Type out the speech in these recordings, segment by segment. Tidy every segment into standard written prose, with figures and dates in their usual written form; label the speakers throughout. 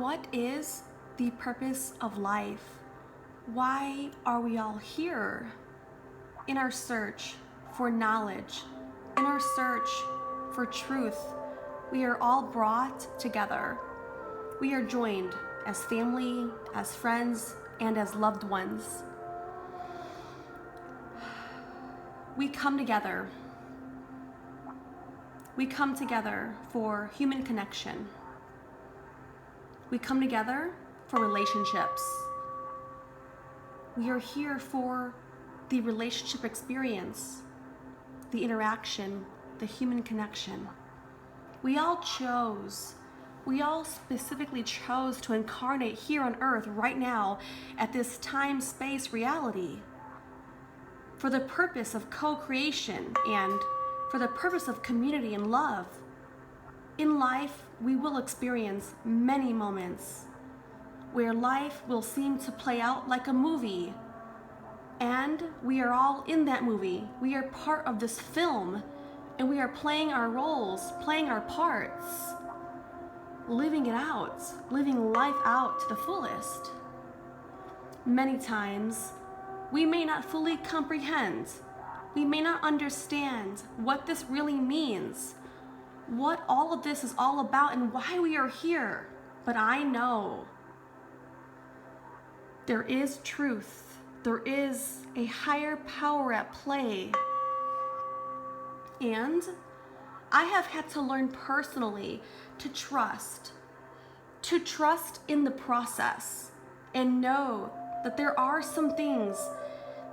Speaker 1: What is the purpose of life? Why are we all here? In our search for knowledge, in our search for truth, we are all brought together. We are joined as family, as friends, and as loved ones. We come together. We come together for human connection. We come together for relationships. We are here for the relationship experience, the interaction, the human connection. We all specifically chose to incarnate here on earth right now at this time-space reality for the purpose of co-creation and for the purpose of community and love. In life, we will experience many moments where life will seem to play out like a movie, and we are all in that movie. We are part of this film, and we are playing our roles, playing our parts, living it out, living life out to the fullest. Many times, we may not fully comprehend. We may not understand what this really means, what all of this is all about, and why we are here. But I know there is truth. There is a higher power at play. And I have had to learn personally to trust in the process and know that there are some things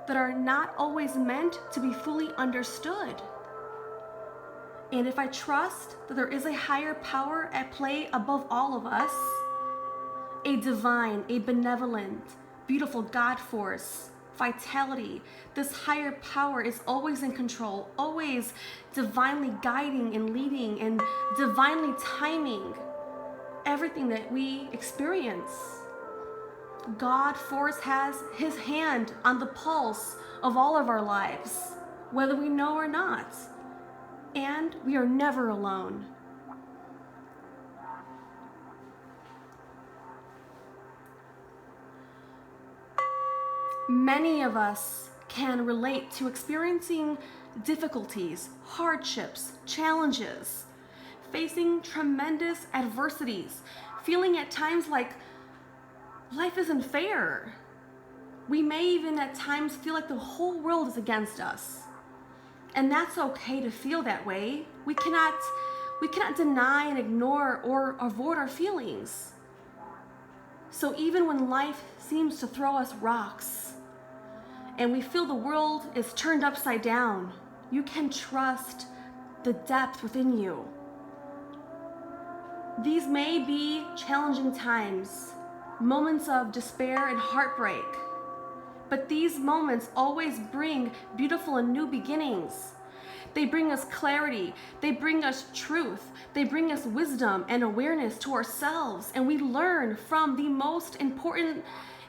Speaker 1: that are not always meant to be fully understood. And if I trust that there is a higher power at play above all of us, a divine, a benevolent, beautiful God force, vitality, this higher power is always in control, always divinely guiding and leading and divinely timing everything that we experience. God force has his hand on the pulse of all of our lives, whether we know or not. And we are never alone. Many of us can relate to experiencing difficulties, hardships, challenges, facing tremendous adversities, feeling at times like life isn't fair. We may even at times feel like the whole world is against us. And that's okay to feel that way. We cannot deny and ignore or avoid our feelings. So even when life seems to throw us rocks and we feel the world is turned upside down, you can trust the depth within you. These may be challenging times, moments of despair and heartbreak. But these moments always bring beautiful and new beginnings. They bring us clarity. They bring us truth. They bring us wisdom and awareness to ourselves. And we learn from the most important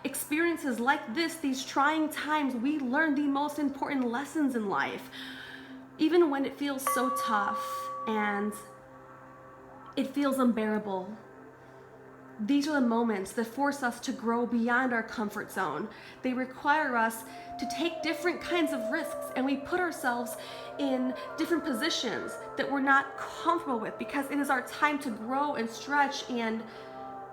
Speaker 1: experiences like this, these trying times. We learn the most important lessons in life. Even when it feels so tough and it feels unbearable. These are the moments that force us to grow beyond our comfort zone. They require us to take different kinds of risks, and we put ourselves in different positions that we're not comfortable with because it is our time to grow and stretch and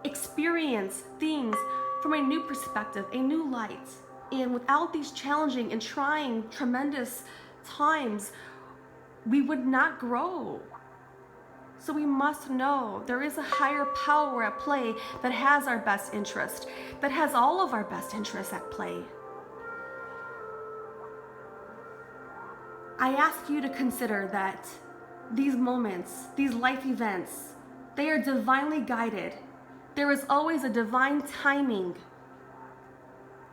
Speaker 1: experience things from a new perspective, a new light. And without these challenging and trying tremendous times, we would not grow. So we must know there is a higher power at play that has our best interest, that has all of our best interests at play. I ask you to consider that these moments, these life events, they are divinely guided. There is always a divine timing.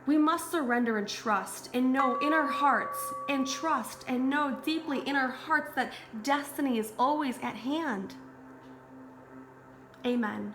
Speaker 1: We must surrender and trust and know in our hearts and trust and know deeply in our hearts that destiny is always at hand. Amen.